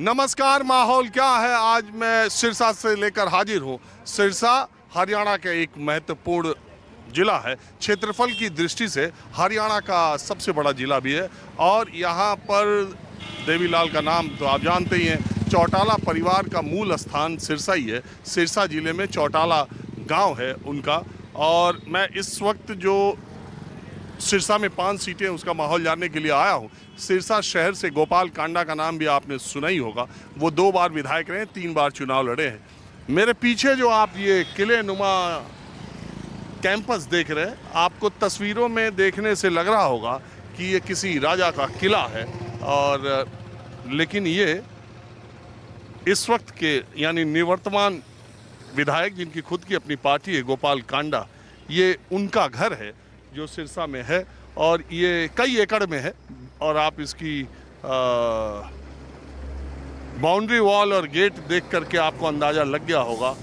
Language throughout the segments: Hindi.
नमस्कार। माहौल क्या है, आज मैं सिरसा से लेकर हाजिर हूँ। सिरसा हरियाणा का एक महत्वपूर्ण जिला है। क्षेत्रफल की दृष्टि से हरियाणा का सबसे बड़ा जिला भी है और यहाँ पर देवीलाल का नाम तो आप जानते ही हैं। चौटाला परिवार का मूल स्थान सिरसा ही है। सिरसा जिले में चौटाला गांव है उनका। और मैं इस वक्त जो सिरसा में 5 सीटें उसका माहौल जानने के लिए आया हूँ। सिरसा शहर से गोपाल कांडा का नाम भी आपने सुना ही होगा। वो 2 बार विधायक रहे, 3 बार चुनाव लड़े हैं। मेरे पीछे जो आप ये किले नुमा कैंपस देख रहे हैं, आपको तस्वीरों में देखने से लग रहा होगा कि ये किसी राजा का किला है। और लेकिन ये इस वक्त के यानी निवर्तमान विधायक जिनकी खुद की अपनी पार्टी है, गोपाल कांडा, ये उनका घर है जो सिरसा में है और ये कई एकड़ में है। और आप इसकी बाउंड्री वॉल और गेट देख करके आपको अंदाज़ा लग गया होगा।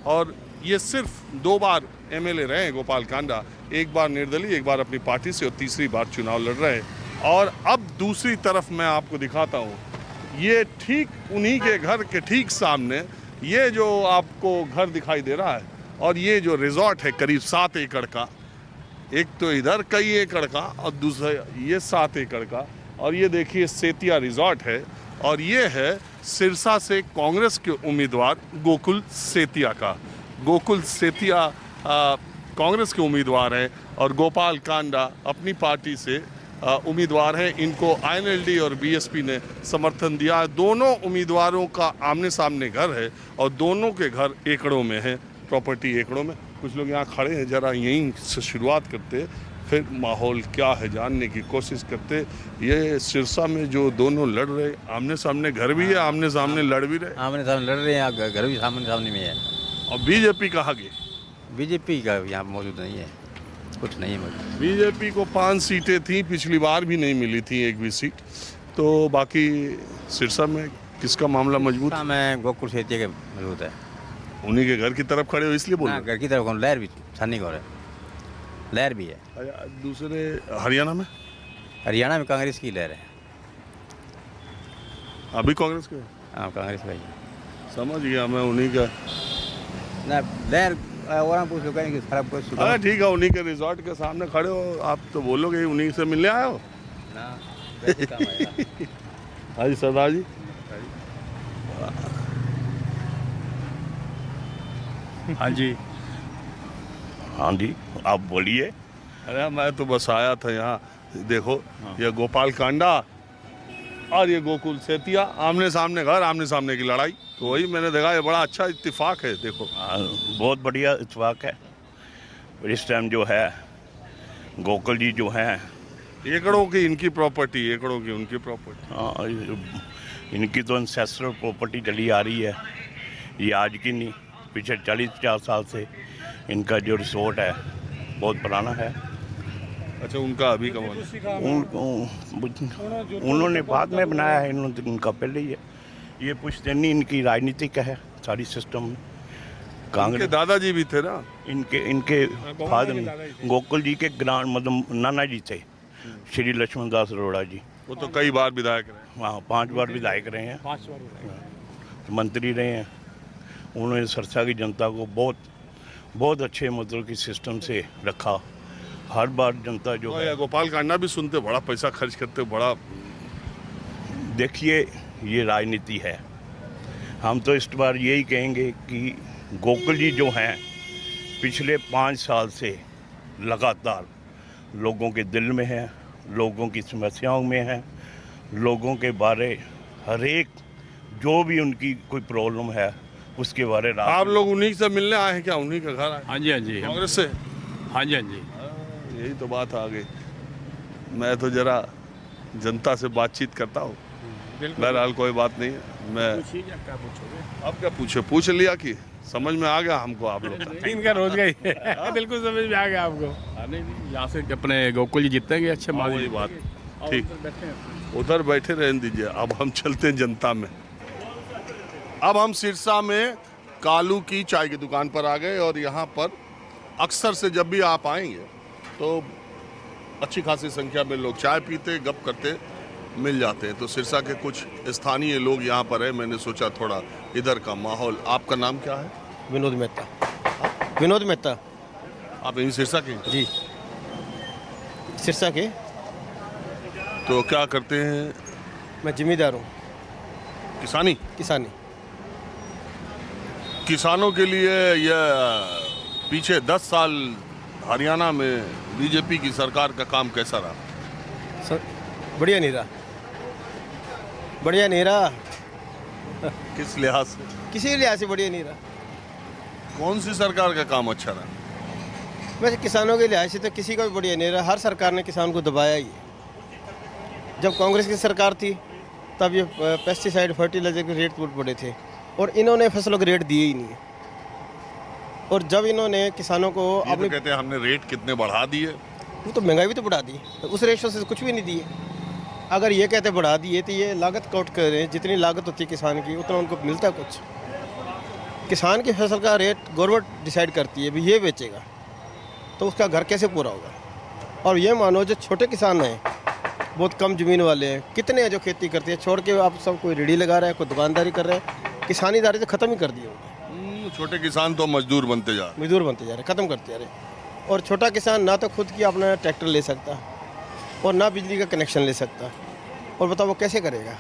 और ये सिर्फ 2 बार एमएलए रहे हैं गोपाल कांडा, 1 बार निर्दलीय, 1 बार अपनी पार्टी से और तीसरी बार चुनाव लड़ रहे हैं। और अब दूसरी तरफ मैं आपको दिखाता हूँ, ये ठीक उन्हीं के घर के ठीक सामने ये जो आपको घर दिखाई दे रहा है और ये जो रिजॉर्ट है करीब 7 एकड़ का, एक तो इधर कई एकड़ का और दूसरा ये 7 एकड़ का। और ये देखिए सेतिया रिजॉर्ट है और ये है सिरसा से कांग्रेस के उम्मीदवार गोकुल सेतिया का। गोकुल सेतिया कांग्रेस के उम्मीदवार हैं और गोपाल कांडा अपनी पार्टी से उम्मीदवार हैं। इनको आईएनएलडी और बीएसपी ने समर्थन दिया है। दोनों उम्मीदवारों का आमने सामने घर है और दोनों के घर एकड़ों में है, प्रॉपर्टी एकड़ों में। कुछ लोग यहाँ खड़े हैं, जरा यहीं से शुरुआत करते फिर माहौल क्या है जानने की कोशिश करते। ये सिरसा में जो दोनों लड़ रहे, आमने सामने घर भी है, आमने सामने लड़ भी रहे, आमने सामने लड़ रहे हैं, घर भी सामने सामने में है। और बीजेपी कहाँ गई? बीजेपी का यहाँ मौजूद नहीं है, कुछ नहीं है मौजूद। बीजेपी को 5 सीटें थी, पिछली बार भी नहीं मिली थी एक भी सीट। तो बाकी सिरसा में किसका मामला मजबूत? में गोकुल सेतिया के मजबूत है। उन्हीं के घर की तरफ खड़े हो इसलिए बोल रहे? घर की तरफ लहर भी छानी को है, लहर भी है। दूसरे हरियाणा में? हरियाणा में कांग्रेस की लहर है। अभी कांग्रेस के? हाँ, कांग्रेस का ही समझ गया मैं उन्हीं का। ना लहर और पूछ लो कहीं खराब कुछ। अरे ठीक है, उन्हीं के रिजॉर्ट के सामने खड़े हो, आप तो बोलोगे उन्हीं से मिलने आए हो ना। हाँ जी सरदार जी। हाँ जी, हाँ जी, आप बोलिए। अरे मैं तो बस आया था यहाँ, देखो ये गोपाल कांडा और ये गोकुल सेतिया, आमने सामने घर, आमने सामने की लड़ाई। तो वही मैंने देखा, ये बड़ा अच्छा इत्तेफाक है। देखो बहुत बढ़िया इत्तेफाक है। इस टाइम जो है गोकुल जी जो हैं, एकड़ों की इनकी प्रॉपर्टी, एकड़ों की उनकी प्रॉपर्टी। हाँ, इनकी तो इंसेस्टर प्रॉपर्टी चली आ रही है। ये आज की नहीं, पिछले 40-50 साल से इनका जो रिसोर्ट है बहुत पुराना है। अच्छा, उनका अभी का उन्होंने बाद में बनाया है, इनका पहले ही है। ये पुश्तैनी इनकी राजनीतिक है सारी सिस्टम में। कांग्रेस दादाजी भी थे ना, इनके फादर गोकुल जी के ग्रांड मतलब नाना जी थे, श्री लक्ष्मण दास अरोड़ा जी। वो तो कई बार विधायक रहे। वहाँ 5 बार विधायक रहे हैं, 5 बार मंत्री रहे हैं। उन्होंने सिरसा की जनता को बहुत अच्छे मतलब की सिस्टम से रखा। हर बार जनता जो है, गोपाल कांडा भी सुनते बड़ा पैसा खर्च करते, बड़ा। देखिए ये राजनीति है। हम तो इस बार यही कहेंगे कि गोकुल जी जो हैं पिछले 5 साल से लगातार लोगों के दिल में हैं, लोगों की समस्याओं में हैं, लोगों के बारे हर एक जो भी उनकी कोई प्रॉब्लम है उसके बारे में। आप लोग उन्हीं से मिलने आए हैं क्या? उन्हीं का घर आए? हाँ जी, हाँ जी, कांग्रेस से? हाँ जी, हाँ जी। यही तो बात आ गई। मैं तो जरा जनता से बातचीत करता हूँ। बहरहाल कोई बात नहीं है। मैं क्या पूछोगे? अब क्या पूछ लिया कि समझ में आ गया हमको आप लोग का। इनका रोज गई बिल्कुल समझ में आ गया आपको। नहीं, यहाँ से अपने गोकुल जी जीतेंगे अच्छे मार्जिन। वही बात ठीक, उधर बैठे रहने दीजिए। अब हम चलते हैं जनता में। अब हम सिरसा में कालू की चाय की दुकान पर आ गए और यहाँ पर अक्सर से जब भी आप आएंगे तो अच्छी खासी संख्या में लोग चाय पीते, गप करते मिल जाते हैं। तो सिरसा के कुछ स्थानीय लोग यहाँ पर है, मैंने सोचा थोड़ा इधर का माहौल। आपका नाम क्या है? विनोद मेहता। विनोद मेहता आप यहीं सिरसा के हैं? जी, सिरसा के। तो क्या करते हैं? मैं जिम्मेदार हूँ, किसानी। किसानी। किसानों के लिए यह पीछे 10 साल हरियाणा में बीजेपी की सरकार का काम कैसा रहा? सर बढ़िया नहीं रहा, बढ़िया नहीं रहा, किस लिहाज से? किसी लिहाज से बढ़िया नहीं रहा। कौन सी सरकार का काम अच्छा रहा? वैसे किसानों के लिहाज से तो किसी का भी बढ़िया नहीं रहा। हर सरकार ने किसान को दबाया ही है। जब कांग्रेस की सरकार थी तब ये पेस्टिसाइड फर्टिलाइजर के रेट टूट पड़े थे और इन्होंने फसलों के रेट दिए ही नहीं। और जब इन्होंने किसानों को ये अपनी तो कहते हैं हमने रेट कितने बढ़ा दिए। वो तो महंगाई भी तो बढ़ा दी, तो उस रेशो से कुछ भी नहीं दिए। अगर ये कहते बढ़ा दिए तो ये लागत काउंट करें, जितनी लागत होती है किसान की उतना उनको मिलता है कुछ। किसान की फसल का रेट गवर्नमेंट डिसाइड करती है, भी ये बेचेगा तो उसका घर कैसे पूरा होगा। और ये मानो जो छोटे किसान हैं, बहुत कम ज़मीन वाले हैं, कितने हैं जो खेती करते हैं, छोड़ के आप सब कोई रेडी लगा रहा है, कोई दुकानदारी कर रहा है। किसानीदारी तो ख़त्म ही कर दी होगी। छोटे किसान तो मजदूर बनते जा रहे। मजदूर बनते जा रहे, ख़त्म करते जा रहे। और छोटा किसान ना तो खुद की अपना ट्रैक्टर ले सकता और ना बिजली का कनेक्शन ले सकता। और बताओ वो कैसे करेगा?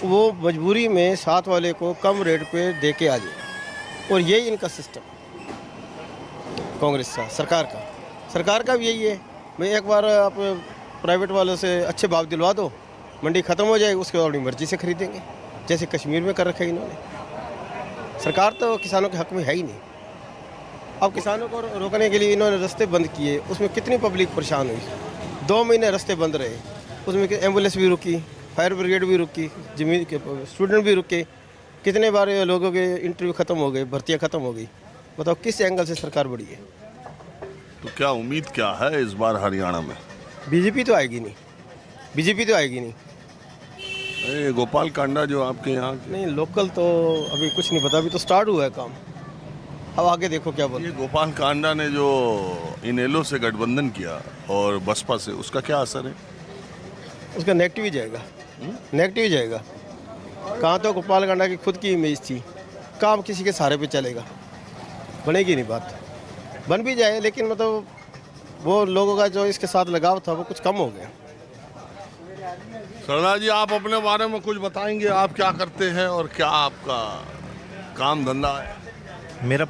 वो मजबूरी में साथ वाले को कम रेट पे दे के आ जाएगा। और यही इनका सिस्टम कांग्रेस का, सरकार का भी यही है। भाई एक बार आप प्राइवेट वालों से अच्छे भाव दिलवा दो, मंडी ख़त्म हो जाएगी, उसके बाद अपनी मर्जी से खरीदेंगे, जैसे कश्मीर में कर रखा है इन्होंने। सरकार तो किसानों के हक में है ही नहीं। अब किसानों को रोकने के लिए इन्होंने रास्ते बंद किए, उसमें कितनी पब्लिक परेशान हुई। 2 महीने रास्ते बंद रहे, उसमें एम्बुलेंस भी रुकी, फायर ब्रिगेड भी रुकी, जमीन के स्टूडेंट भी रुके, कितने बार लोगों के इंटरव्यू ख़त्म हो गए, भर्तियाँ ख़त्म हो गई। बताओ किस एंगल से सरकार बढ़ी है? तो क्या उम्मीद क्या है इस बार हरियाणा में? बीजेपी तो आएगी नहीं, बीजेपी तो आएगी नहीं। ये गोपाल कांडा जो आपके यहाँ के- नहीं, लोकल तो अभी कुछ नहीं पता, अभी तो स्टार्ट हुआ है काम। अब आगे देखो क्या बोलते ये गोपाल कांडा ने जो इनेलो से गठबंधन किया और बसपा से, उसका क्या असर है? उसका नेगेटिव ही जाएगा, नेगेटिव ही जाएगा। कहाँ तो गोपाल कांडा की खुद की इमेज थी, काम किसी के सहारे पे चलेगा, बनेगी नहीं बात। बन भी जाए लेकिन मतलब वो लोगों का जो इसके साथ लगाव था वो कुछ कम हो गया। सरदार जी, आप अपने बारे में कुछ बताएंगे? आप क्या करते हैं और क्या आपका काम धंधा है? मेरा